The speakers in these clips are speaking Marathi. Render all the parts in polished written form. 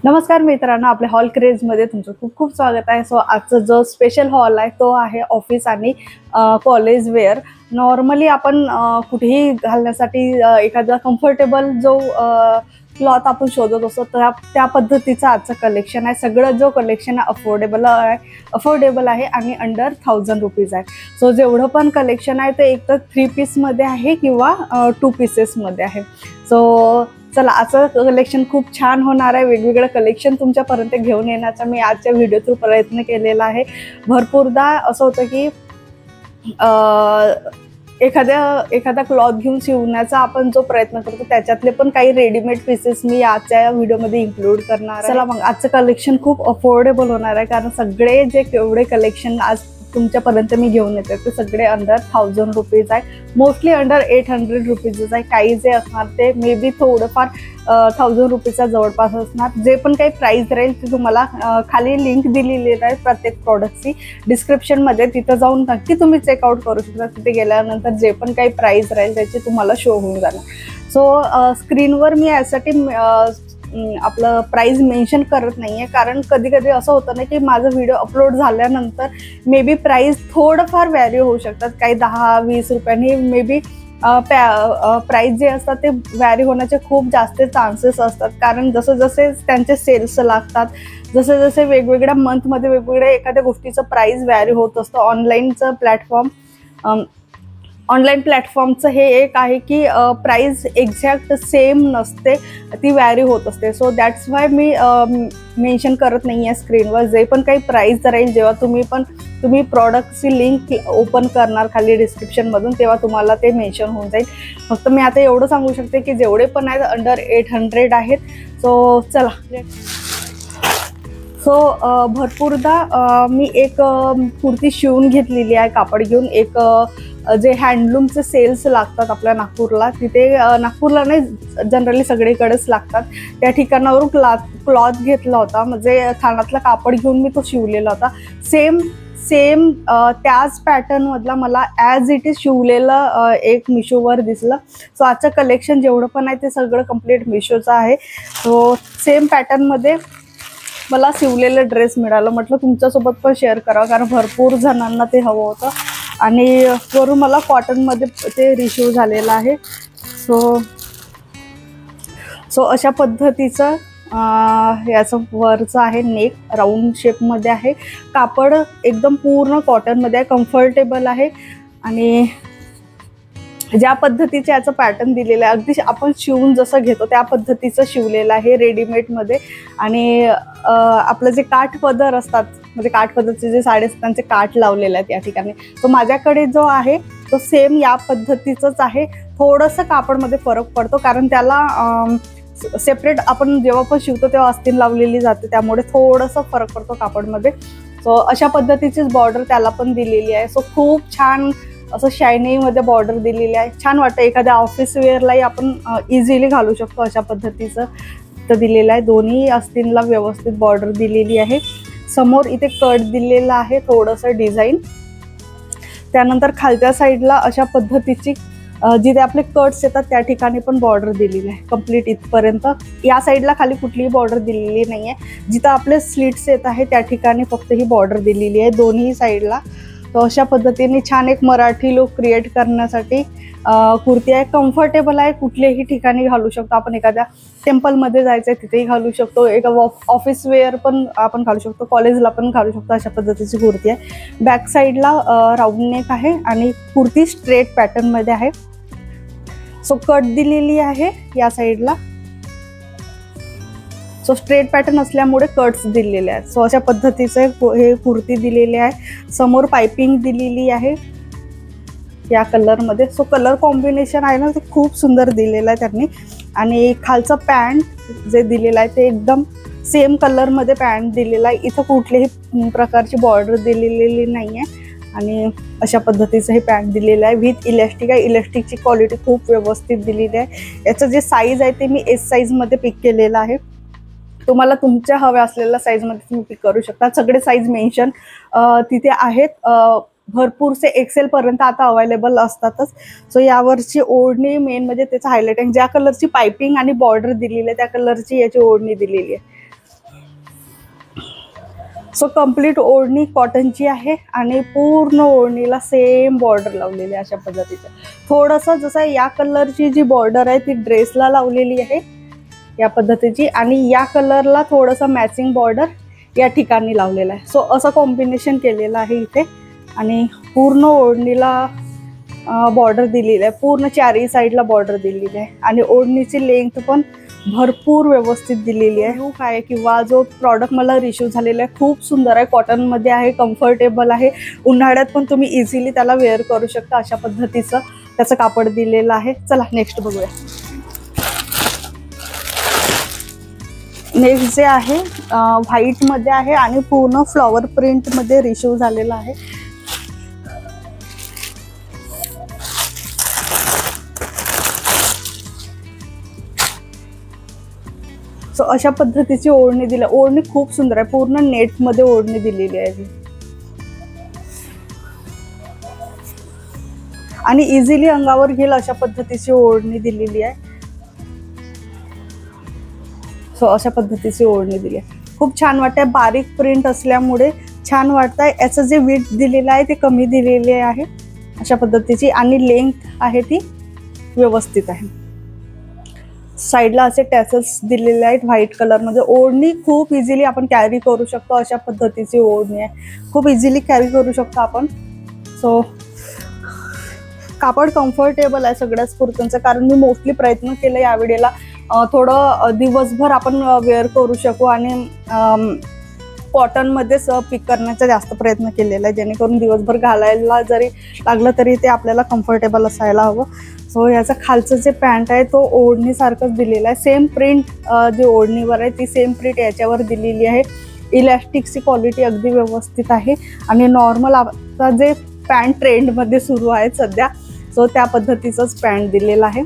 नमस्कार मित्रांनो, आपल्या हॉल क्रेजमध्ये तुमचं खूप खूप स्वागत आहे. सो आजचा जो स्पेशल हॉल आहे तो आहे ऑफिस आणि कॉलेज वेअर. नॉर्मली आपण कुठेही घालण्यासाठी एखादा कम्फर्टेबल जो क्लॉथ आपण शोधत असतो त्या पद्धतीचं आजचं कलेक्शन आहे. सगळं जो कलेक्शन आहे अफोर्डेबल आहे आणि अंडर 1000 रुपीज आहे. सो जेवढं पण कलेक्शन आहे ते एक तर 3 पीसमध्ये आहे किंवा 2 पीसेसमध्ये आहे. सो चला, आजचं कलेक्शन खूप छान होणार आहे. वेगवेगळं कलेक्शन तुमच्यापर्यंत घेऊन येण्याचा मी आजच्या व्हिडिओ थ्रू प्रयत्न केलेला आहे. भरपूरदा असं होतं की एखादा क्लॉथ घेऊन शिवण्याचा आपण जो प्रयत्न करतो त्याच्यातले पण काही रेडीमेड पीसेस मी आजच्या व्हिडिओमध्ये इन्क्लूड करणार आहे. चला मग, आजचं कलेक्शन खूप अफोर्डेबल होणार आहे, कारण सगळे जे केवढे कलेक्शन आज तुमच्यापर्यंत मी घेऊन येते ते सगळे अंडर 1000 रुपीज आहे. मोस्टली अंडर 800 रुपीजच आहे. काही जे असणार ते मे बी थोडंफार 1000 रुपीजच्या जवळपास असणार. जे पण काही प्राईस राहील ते तुम्हाला खाली लिंक दिलेली आहे प्रत्येक प्रॉडक्टची डिस्क्रिप्शनमध्ये. तिथं जाऊन नक्की तुम्ही चेकआउट करू शकता. तिथे गेल्यानंतर जे पण काही प्राईस राहील त्याची तुम्हाला शो होऊन जाणार. सो स्क्रीनवर मी यासाठी आपलं प्राइस मेन्शन करत नाहीये, कारण कधी कधी असं होतं ना की माझा व्हिडिओ अपलोड झाल्यानंतर मे बी प्राइस थोडंफार व्हॅरी होऊ शकतात. काही 10-20 रुपयांनी मे बी प्राइस जे असतात ते व्हॅरी होण्याचे खूप जास्त चान्सेस असतात. कारण जसं जसे त्यांचे सेल्स लागतात, जसे जसे वेगवेगळ्या मंथमध्ये वेगवेगळ्या एखाद्या गोष्टीचं प्राइस व्हॅरी होत असतं. ऑनलाईन प्लॅटफॉर्मचं हे एक आहे की प्राइस एक्झॅक्ट सेम नसते, ती व्हॅरी होत असते. So that's why me mention करत नाही आहे स्क्रीनवर. जे पण काही प्राइस राहील जेव्हा तुम्ही प्रॉडक्टची लिंक ओपन करणार खाली डिस्क्रिप्शनमधून, तेव्हा तुम्हाला ते मेन्शन होऊन जाईल. फक्त मी आता एवढं सांगू शकते की जेवढे पण आहेत अंडर 800 आहेत. सो चला, भरपूरदा मी एक कुर्ती शिवून घेतलेली आहे कापड घेऊन. एक जे हँडलूमचे सेल्स लागतात आपल्या नागपूरला, तिथे नागपूरला नाही, जनरली सगळीकडेच लागतात, त्या ठिकाणावरून क्लॉथ घेतला होता. म्हणजे थानातला कापड घेऊन मी तो शिवलेला होता. सेम त्याच पॅटर्नमधला मला ॲज इट इज शिवलेलं एक मिशोवर दिसलं. सो आजचं कलेक्शन जेवढं पण आहे ते सगळं कम्प्लीट मिशोचं आहे. सो सेम पॅटर्नमध्ये मला शिवलेलं ड्रेस मिळालं. म्हटलं तुमच्यासोबत पण शेअर करावं, कारण भरपूर जणांना ते हवं होतं आणि वरून मला कॉटनमध्ये ते रिशिव झालेलं आहे. सो अशा पद्धतीचं याचं वरचं आहे. नेक राऊंड शेपमध्ये आहे. कापड एकदम पूर्ण कॉटनमध्ये आहे, कम्फर्टेबल आहे आणि ज्या पद्धतीचे याचं पॅटर्न दिलेलं आहे अगदी आपण शिवून जसं घेतो त्या पद्धतीचं शिवलेलं आहे रेडीमेडमध्ये. आणि आपलं जे काठपदर असतात, म्हणजे काठपदरचे जे साडे असतात त्यांचे काठ लावलेले आहेत या ठिकाणी. तो माझ्याकडे जो आहे तो सेम या पद्धतीचंच आहे. थोडंसं कापडमध्ये फरक पडतो, कारण त्याला सेपरेट आपण जेव्हा पण शिवतो तेव्हा अस्तीन लावलेली जाते, त्यामुळे थोडंसं फरक पडतो कापडमध्ये. सो अशा पद्धतीचीच बॉर्डर त्याला पण दिलेली आहे. सो खूप छान असं शायनिंगमध्ये बॉर्डर दिलेली आहे. छान वाटतं. एखाद्या ऑफिस वेअरलाही आपण इझिली घालू शकतो अशा पद्धतीचं तर दिलेलं आहे. दोन्ही अस्तीनला व्यवस्थित बॉर्डर दिलेली आहे. समोर इथे कट दिलेला आहे थोडंसं डिझाईन. त्यानंतर खालच्या साईडला अशा पद्धतीची जिथे आपले कट्स येतात त्या ठिकाणी पण बॉर्डर दिलेली आहे कम्प्लीट इथपर्यंत. या साईडला खाली कुठलीही बॉर्डर दिलेली नाही आहे. जिथं आपले स्लिट्स येत आहे त्या ठिकाणी फक्त ही बॉर्डर दिलेली आहे दोन्ही साईडला. तो अशा पद्धतीने छान एक मराठी लुक क्रिएट करण्यासाठी कुर्ती आहे. कम्फर्टेबल आहे, कुठल्याही ठिकाणी घालू शकतो आपण. एखाद्या टेम्पलमध्ये जायचं आहे तिथेही घालू शकतो, एका ऑफिस वेअर पण आपण घालू शकतो, कॉलेजला पण घालू शकतो. अशा पद्धतीची कुर्ती आहे. बॅक साईडला राऊंड नेक आहे आणि कुर्ती स्ट्रेट पॅटर्नमध्ये आहे. सो कट दिलेली आहे या साईडला. सो स्ट्रेट पॅटर्न असल्यामुळे कट्स दिलेले आहेत. सो अशा पद्धतीचे हे कुर्ती दिलेली आहे. समोर पायपिंग दिलेली आहे या कलरमध्ये. सो कलर कॉम्बिनेशन आहे ना ते खूप सुंदर दिलेलं आहे त्यांनी. आणि खालचं पॅन्ट जे दिलेलं आहे ते एकदम सेम कलरमध्ये पॅन्ट दिलेला आहे. इथं कुठल्याही प्रकारची बॉर्डर दिलेली नाही आहे आणि अशा पद्धतीचं हे पॅन्ट दिलेलं आहे. विथ इलॅस्टिक आहे. इलॅस्टिकची क्वालिटी खूप व्यवस्थित दिलेली आहे. याचं जे साईज आहे ते मी एस साईजमध्ये पिक केलेलं आहे. तुम्हाला तुमच्या हव्या असलेल्या साईजमध्ये तुम्ही पिक करू शकता. सगळे साईज मेन्शन तिथे आहेत. भरपूरसे एक्सेलपर्यंत आता अवेलेबल असतातच. सो यावरची ओढणी मेन म्हणजे त्याचं हायलाइटिंग, ज्या कलरची पायपिंग आणि बॉर्डर दिलेली आहे त्या कलरची याची ओढणी दिलेली आहे. सो कंप्लीट ओढणी कॉटनची आहे आणि पूर्ण ओढणीला सेम बॉर्डर लावलेली आहे अशा पद्धतीचं. थोडंसं जसं या कलरची जी बॉर्डर आहे ती ड्रेसला लावलेली आहे या पद्धतीची, आणि या कलरला थोडंसं मॅचिंग बॉर्डर या ठिकाणी लावलेलं आहे. सो असं कॉम्बिनेशन केलेलं आहे इथे. आणि पूर्ण ओढणीला बॉर्डर दिलेली आहे, पूर्ण चारही साईडला बॉर्डर दिलेली आहे आणि ओढणीची लेंथ पण भरपूर व्यवस्थित दिलेली आहे. लुक आहे किंवा जो प्रॉडक्ट मला रिसीव झालेला आहे खूप सुंदर आहे, कॉटनमध्ये आहे, कम्फर्टेबल आहे. उन्हाळ्यात पण तुम्ही इझिली त्याला वेअर करू शकता अशा पद्धतीचं त्याचं कापड दिलेलं आहे. चला नेक्स्ट बघूया. नेक्स्ट जे आहे व्हाईटमध्ये आहे आणि पूर्ण फ्लॉवर प्रिंटमध्ये रिसीव झालेला आहे. सो अशा पद्धतीची ओढणी दिली. ओढणी खूप सुंदर आहे, पूर्ण नेटमध्ये ओढणी दिलेली आहे आणि इझिली अंगावर घेईल अशा पद्धतीची ओढणी दिलेली आहे. सो अशा पद्धतीची ओढणी दिली आहे. खूप छान वाटतंय, बारीक प्रिंट असल्यामुळे छान वाटतंय. याचं जे विड्थ दिलेलं आहे ते कमी दिलेले आहे अशा पद्धतीची आणि लेंथ आहे ती व्यवस्थित आहे. साईडला असे टॅसल्स दिलेले आहेत व्हाईट कलरमध्ये. ओढणी खूप इझिली आपण कॅरी करू शकतो अशा पद्धतीची ओढणी आहे, खूप इझिली कॅरी करू शकतो आपण. सो कापड कम्फर्टेबल आहे सगळ्याच कुर्त्यांचं, कारण मी मोस्टली प्रयत्न केला या वेळेला थोडं दिवसभर आपण वेअर करू शकू आणि कॉटनमध्येच पिक करण्याचा जास्त प्रयत्न केलेला आहे, जेणेकरून दिवसभर घालायला जरी लागलं तरी ते आपल्याला कम्फर्टेबल असायला हवं. सो याचा खालचं जे पॅन्ट आहे तो ओढणीसारखंच दिलेला आहे. सेम प्रिंट जी ओढणीवर आहे ती सेम प्रिंट याच्यावर दिलेली आहे. इलॅस्टिकची क्वालिटी अगदी व्यवस्थित आहे आणि नॉर्मल आता जे पॅन्ट ट्रेंडमध्ये सुरू आहेत सध्या, सो त्या पद्धतीचंच पॅन्ट दिलेलं आहे.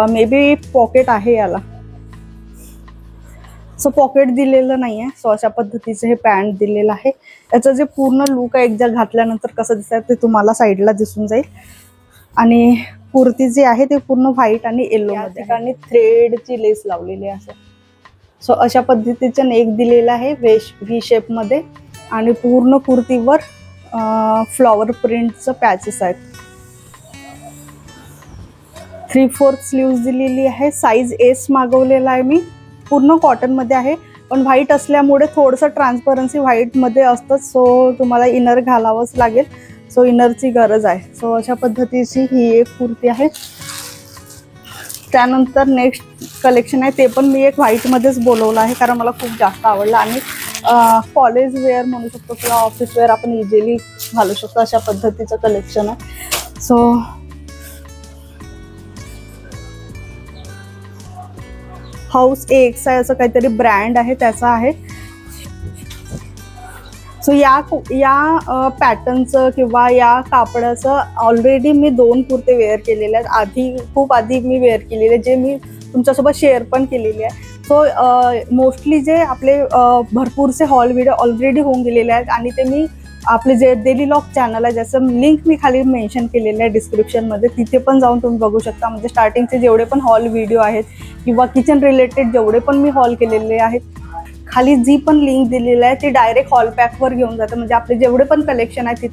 मे बी पॉकेट आहे याला, सो पॉकेट दिलेलं नाही आहे. सो अशा पद्धतीचं हे पॅन्ट दिलेलं आहे. याचं जे पूर्ण लुक आहे एकदा घातल्यानंतर कसं दिसतं ते तुम्हाला साईडला दिसून जाईल. आणि कुर्ती जी आहे ते पूर्ण व्हाईट आणि येलोमध्ये आणि थ्रेडची लेस लावलेली आहे. सो अशा पद्धतीचं नेक दिलेलं आहे व्ही शेपमध्ये आणि पूर्ण कुर्तीवर फ्लॉवर प्रिंटचं पॅचेस आहेत. 3/4 स्लीव्ज दिलेली आहे. साईज एस मागवलेला आहे मी. पूर्ण कॉटनमध्ये आहे पण व्हाईट असल्यामुळे थोडंसं ट्रान्सपरन्सी व्हाईटमध्ये असतं, सो तुम्हाला इनर घालावंच लागेल. सो इनरची गरज आहे. सो अशा पद्धतीची ही एक कुर्ती आहे. त्यानंतर नेक्स्ट कलेक्शन आहे ते पण मी एक व्हाईटमध्येच बोलवलं आहे कारण मला खूप जास्त आवडलं आणि कॉलेज वेअर म्हणू शकतो किंवा ऑफिस वेअर आपण इझिली घालू शकतो अशा पद्धतीचं कलेक्शन आहे. सो हाऊस एक्स आहे असं काहीतरी ब्रँड आहे त्याचा आहे. सो या पॅटर्नचं किंवा या कापडाचं ऑलरेडी मी 2 कुर्ते वेअर केलेले आहेत. खूप आधी मी वेअर केलेले जे मी तुमच्यासोबत शेअर पण केलेले आहे. सो मोस्टली जे आपले भरपूरसे हॉल व्हिडिओ ऑलरेडी होऊन गेलेले आहेत आणि ते मी आपले जे डेली लॉग चॅनल आहे ज्याचं लिंक मी खाली मेन्शन केलेलं आहे डिस्क्रिप्शनमध्ये, तिथे पण जाऊन तुम्ही बघू शकता. म्हणजे स्टार्टिंगचे जेवढे पण हॉल व्हिडिओ आहेत किंवा किचन रिलेटेड जेवढे पण मी हॉल केलेले आहेत खाली जी पण लिंक दिलेली आहे ती डायरेक्ट हॉल पॅकवर घेऊन जातं. म्हणजे आपले जेवढे पण कलेक्शन आहे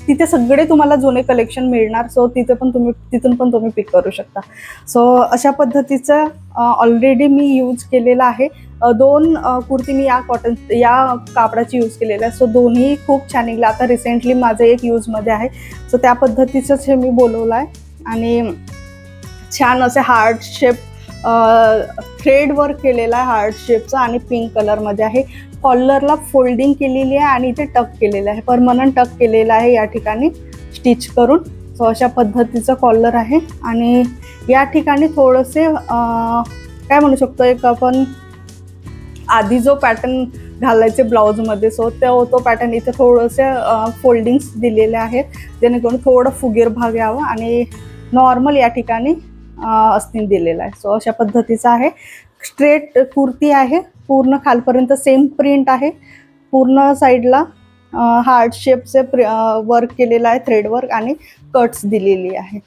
तिथे सगळे तुम्हाला जुने कलेक्शन मिळणार. सो तिथून पण तुम्ही पिक करू शकता. सो अशा पद्धतीचं ऑलरेडी मी यूज केलेलं आहे. 2 कुर्ती मी या कापडाची यूज केलेलं आहे. सो दोन्ही खूप छान निघले. आता रिसेंटली माझं एक यूजमध्ये आहे. सो त्या पद्धतीचंच हे मी बोलवलं आहे आणि छान असे हार्ट शेप थ्रेड वर्क केलेला आहे हार्ट शेपचा आणि पिंक कलरमध्ये आहे. कॉलरला फोल्डिंग केलेली आहे आणि इथे टक केलेलं आहे, परमनंट टक केलेलं आहे या ठिकाणी स्टिच करून. सो अशा पद्धतीचं कॉलर आहे आणि या ठिकाणी थोडेसे काय म्हणू शकतो एक आपण आधी जो पॅटर्न घालायचे ब्लाऊजमध्ये सो तो पॅटर्न इथे थोडेसे फोल्डिंग्स दिलेले आहेत जेणेकरून थोडं फुगीर भाग यावं आणि नॉर्मल या ठिकाणी अस्तीन दिलेला आहे. सो अशा पद्धतीचा आहे. स्ट्रेट कुर्ती आहे, पूर्ण खालपर्यंत सेम प्रिंट आहे. पूर्ण साईडला हार्ट शेपचे वर्क केलेलं आहे, थ्रेड वर्क आणि कट्स दिलेली आहे.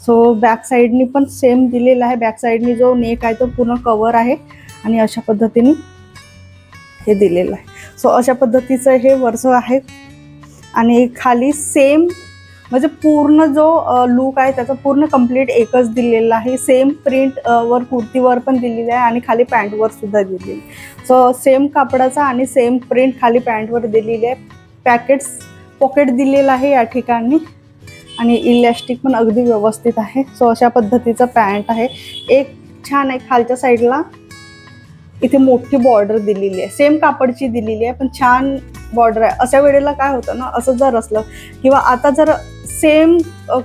सो बॅक साईडनी पण सेम दिलेला आहे. बॅक साईडनी जो नेक आहे तो पूर्ण कवर आहे आणि अशा पद्धतीने हे दिलेलं आहे. सो अशा पद्धतीचं हे वरचं आहे आणि खाली सेम म्हणजे पूर्ण जो लुक आहे त्याचा पूर्ण कंप्लीट एकच दिलेला आहे. सेम प्रिंट वर कुर्तीवर पण दिलेली आहे आणि खाली पॅन्टवर सुद्धा दिलेली. सो सेम कापडाचा आणि सेम प्रिंट खाली पॅन्टवर दिलेली आहे. पॉकेट दिलेला आहे या ठिकाणी आणि इलॅस्टिक पण अगदी व्यवस्थित आहे. सो अशा पद्धतीचं पॅन्ट आहे. एक छान आहे खालच्या साईडला इथे मोठी बॉर्डर दिलेली आहे. सेम कापडची दिलेली आहे पण छान बॉर्डर आहे. अशा वेळेला काय होतं ना, असं जर असलं किंवा आता जर सेम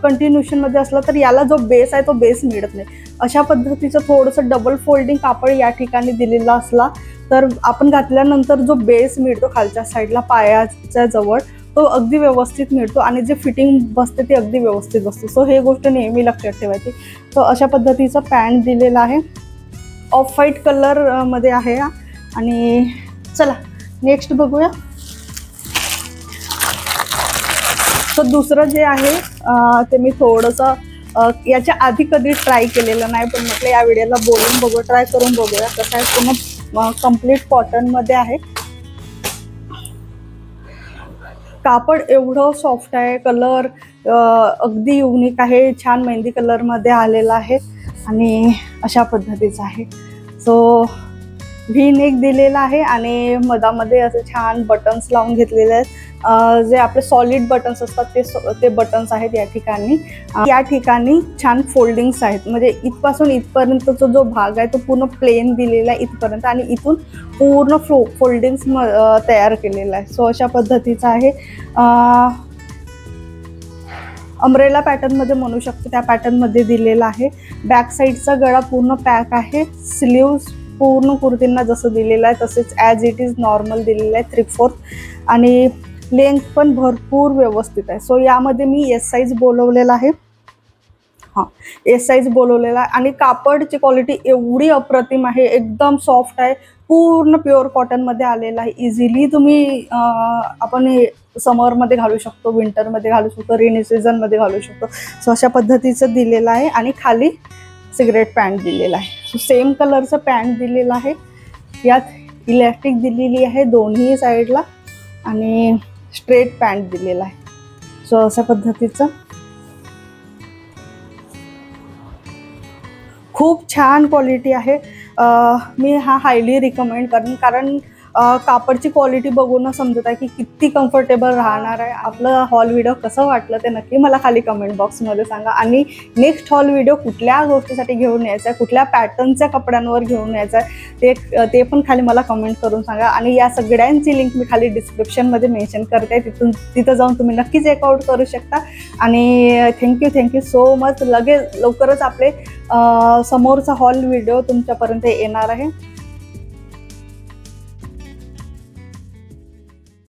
कंटिन्युएशनमध्ये असलं तर याला जो बेस आहे तो बेस मिळत नाही. अशा पद्धतीचं थोडंसं डबल फोल्डिंग कापड या ठिकाणी दिलेला असला तर आपण घातल्यानंतर जो बेस मिळतो खालच्या साईडला पायाच्या जवळ तो अगदी व्यवस्थित मिळतो आणि जे फिटिंग बसते ते अगदी व्यवस्थित बसते. सो हे गोष्ट नेहमी लक्षात ठेवायची. सो अशा पद्धतीचा पॅन्ट दिलेला आहे. ऑफ व्हाईट कलरमध्ये आहे आणि चला नेक्स्ट बघूया. सो दुसरं जे आहे ते मी थोडंसं याच्या आधी कधी ट्राय केलेलं नाही पण म्हटलं या व्हिडिओला बोलून बघू, ट्राय करून बघूया कसं आहे. पूर्ण कंप्लीट कॉटनमध्ये आहे. कापड एवढं सॉफ्ट आहे. कलर अगदी युनिक आहे. छान मेहंदी कलरमध्ये आलेला आहे आणि अशा पद्धतीचं आहे. सो व्ही नेक दिलेला आहे आणि मधामध्ये असे छान बटन्स लावून घेतलेले आहेत. जे आपले सॉलिड बटन्स असतात ते बटन्स आहेत या ठिकाणी. या ठिकाणी छान फोल्डिंग्स आहेत म्हणजे इथपासून इथपर्यंतचा जो भाग आहे तो पूर्ण प्लेन दिलेला आहे इथपर्यंत आणि इथून पूर्ण फोल्डिंग्स तयार केलेला आहे. सो अशा पद्धतीचं आहे. अम्ब्रेला पॅटर्नमध्ये म्हणू शकतो त्या पॅटर्नमध्ये दिलेला आहे. बॅक साईडचा गळा पूर्ण पॅक आहे. स्लीव्स पूर्ण कुर्तींना जसं दिलेलं आहे तसेच ॲज इट इज नॉर्मल दिलेलं आहे 3/4 आणि लेंथ पण भरपूर व्यवस्थित आहे. सो यामध्ये मी एस साईज बोलवलेला आहे. एस साईज बोलवलेला आहे आणि कापडची क्वालिटी एवढी अप्रतिम आहे. एकदम सॉफ्ट आहे. पूर्ण प्युअर कॉटनमध्ये आलेला आहे. इझिली तुम्ही आपण हे समरमध्ये घालू शकतो, विंटरमध्ये घालू शकतो, रेनी सीझनमध्ये घालू शकतो. सो अशा पद्धतीचं दिलेलं आहे आणि खाली सिगरेट पॅन्ट दिलेला आहे. सो सेम कलरचं पॅन्ट दिलेलं आहे. यात इलॅस्टिक दिलेली आहे दोन्ही साईडला आणि स्ट्रेट पॅन्ट दिलेला आहे. सो अशा पद्धतीचं खूप छान क्वालिटी आहे. मी हा हायली रिकमेंड करेन कारण कापडची क्वालिटी बघून समजत आहे की किती कम्फर्टेबल राहणार आहे. आपलं हॉल व्हिडिओ कसं वाटलं ते नक्की मला खाली कमेंट बॉक्समध्ये सांगा आणि नेक्स्ट हॉल व्हिडिओ कुठल्या गोष्टीसाठी घेऊन यायचा आहे, कुठल्या पॅटर्नच्या कपड्यांवर घेऊन यायचा आहे ते पण खाली मला कमेंट करून सांगा. आणि या सगळ्यांची लिंक मी खाली डिस्क्रिप्शनमध्ये मेन्शन करते. तिथं जाऊन तुम्ही नक्की चेकआउट करू शकता. आणि थँक्यू सो मच. लवकरच आपले समोरचा हॉल व्हिडिओ तुमच्यापर्यंत येणार आहे.